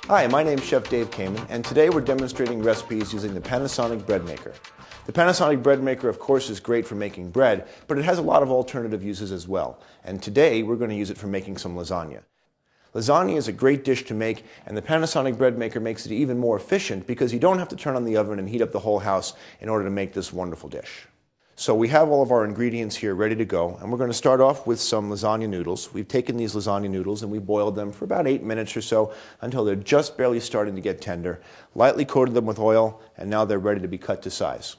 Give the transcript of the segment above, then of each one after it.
Hi, my name is Chef Dave Kamen, and today we're demonstrating recipes using the Panasonic Bread Maker. The Panasonic Bread Maker, of course, is great for making bread, but it has a lot of alternative uses as well. And today we're going to use it for making some lasagna. Lasagna is a great dish to make, and the Panasonic Bread Maker makes it even more efficient because you don't have to turn on the oven and heat up the whole house in order to make this wonderful dish. So we have all of our ingredients here ready to go, and we're going to start off with some lasagna noodles. We've taken these lasagna noodles and we boiled them for about 8 minutes or so until they're just barely starting to get tender, lightly coated them with oil, and now they're ready to be cut to size.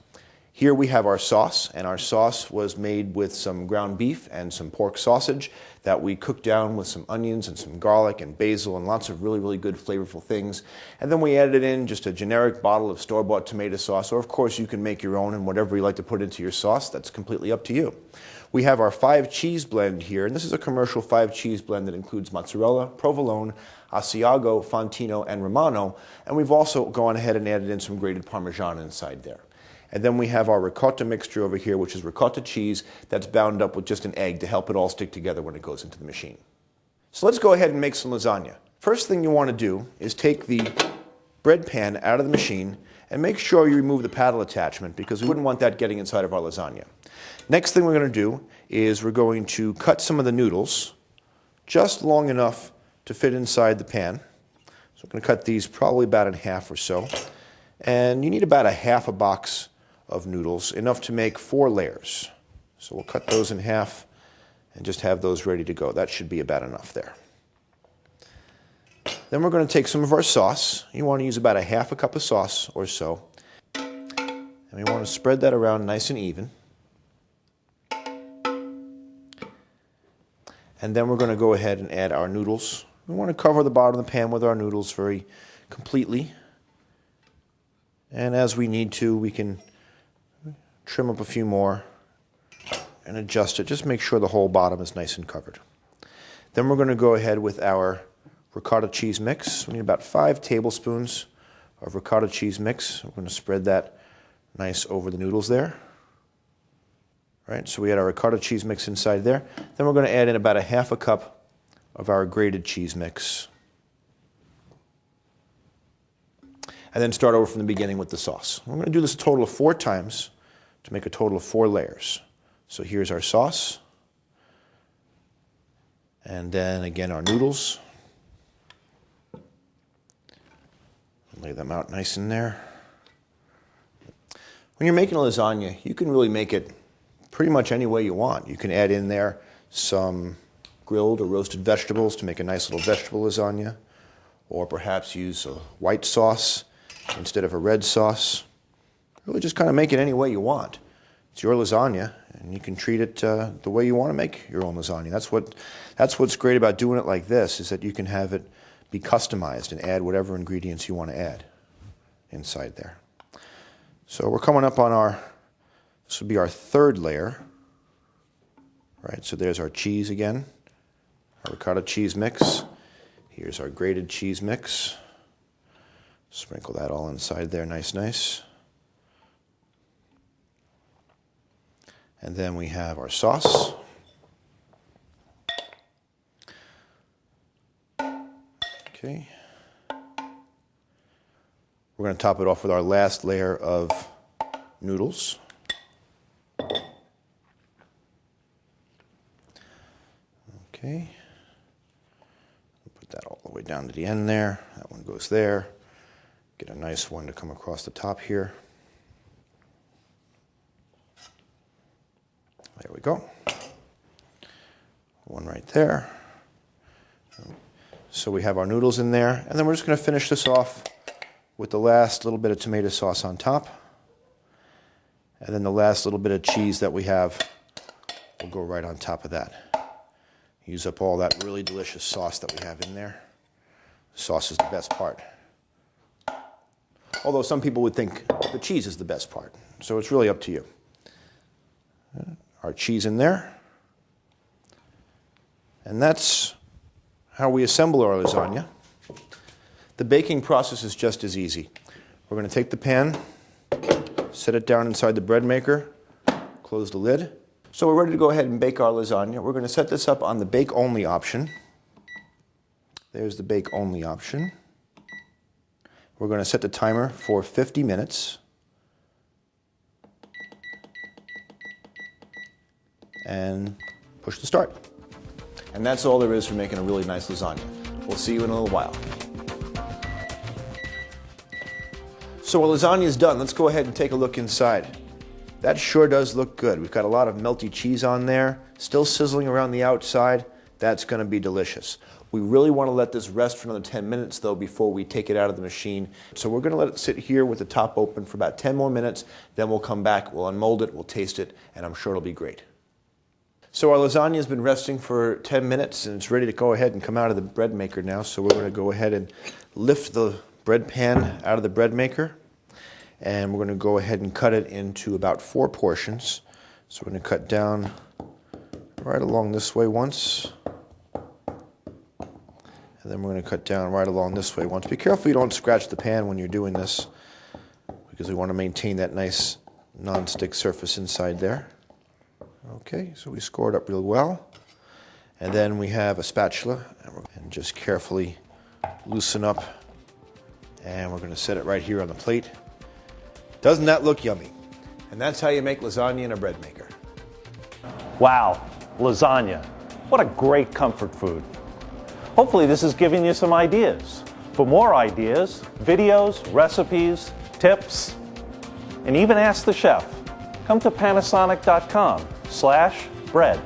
Here we have our sauce, and our sauce was made with some ground beef and some pork sausage that we cooked down with some onions and some garlic and basil and lots of really good flavorful things. And then we added in just a generic bottle of store-bought tomato sauce, or of course you can make your own, and whatever you like to put into your sauce, that's completely up to you. We have our 5-cheese blend here, and this is a commercial 5-cheese blend that includes mozzarella, provolone, Asiago, Fontino, and Romano, and we've also gone ahead and added in some grated Parmesan inside there. And then we have our ricotta mixture over here, which is ricotta cheese that's bound up with just an egg to help it all stick together when it goes into the machine. So let's go ahead and make some lasagna. First thing you want to do is take the bread pan out of the machine and make sure you remove the paddle attachment because we wouldn't want that getting inside of our lasagna. Next thing we're going to do is we're going to cut some of the noodles just long enough to fit inside the pan. So I'm going to cut these probably about in half or so. And you need about a half a box of noodles, enough to make 4 layers. So we'll cut those in half and just have those ready to go. That should be about enough there. Then we're going to take some of our sauce. You want to use about a half a cup of sauce or so. And we want to spread that around nice and even. And then we're going to go ahead and add our noodles. We want to cover the bottom of the pan with our noodles very completely. And as we need to, we can trim up a few more and adjust it. Just make sure the whole bottom is nice and covered. Then we're going to go ahead with our ricotta cheese mix. We need about 5 tablespoons of ricotta cheese mix. We're going to spread that nice over the noodles there. All right, so we had our ricotta cheese mix inside there. Then we're going to add in about a half a cup of our grated cheese mix. And then start over from the beginning with the sauce. We're going to do this a total of 4 times to make a total of 4 layers. So here's our sauce. And then again our noodles. Lay them out nice in there. When you're making a lasagna, you can really make it pretty much any way you want. You can add in there some grilled or roasted vegetables to make a nice little vegetable lasagna. Or perhaps use a white sauce instead of a red sauce. Really just kind of make it any way you want. It's your lasagna, and you can treat it the way you want to make your own lasagna. That's what's great about doing it like this, is that you can have it be customized and add whatever ingredients you want to add inside there. So we're coming up on this will be our 3rd layer. Right, so there's our cheese again, our ricotta cheese mix. Here's our grated cheese mix. Sprinkle that all inside there, nice. And then we have our sauce. Okay. We're going to top it off with our last layer of noodles. Okay. Put that all the way down to the end there. That one goes there. Get a nice one to come across the top here. There we go. One right there. So we have our noodles in there, and then we're just going to finish this off with the last little bit of tomato sauce on top. And then the last little bit of cheese that we have will go right on top of that. Use up all that really delicious sauce that we have in there. Sauce is the best part. Although some people would think the cheese is the best part. So it's really up to you. Our cheese in there. And that's how we assemble our lasagna. The baking process is just as easy. We're going to take the pan, set it down inside the bread maker, close the lid. So we're ready to go ahead and bake our lasagna. We're going to set this up on the bake only option. There's the bake only option. We're going to set the timer for 50 minutes. And push the start. And that's all there is for making a really nice lasagna. We'll see you in a little while. So our lasagna is done. Let's go ahead and take a look inside. That sure does look good. We've got a lot of melty cheese on there, still sizzling around the outside. That's going to be delicious. We really want to let this rest for another 10 minutes though before we take it out of the machine. So we're going to let it sit here with the top open for about 10 more minutes. Then we'll come back, we'll unmold it, we'll taste it, and I'm sure it'll be great. So our lasagna has been resting for 10 minutes and it's ready to go ahead and come out of the bread maker now. So we're going to go ahead and lift the bread pan out of the bread maker. And we're going to go ahead and cut it into about 4 portions. So we're going to cut down right along this way once. And then we're going to cut down right along this way once. Be careful you don't scratch the pan when you're doing this, because we want to maintain that nice non-stick surface inside there. Okay, so we score it up real well. And then we have a spatula, and just carefully loosen up. And we're going to set it right here on the plate. Doesn't that look yummy? And that's how you make lasagna in a bread maker. Wow, lasagna. What a great comfort food. Hopefully this is giving you some ideas. For more ideas, videos, recipes, tips, and even ask the chef, come to Panasonic.com/bread.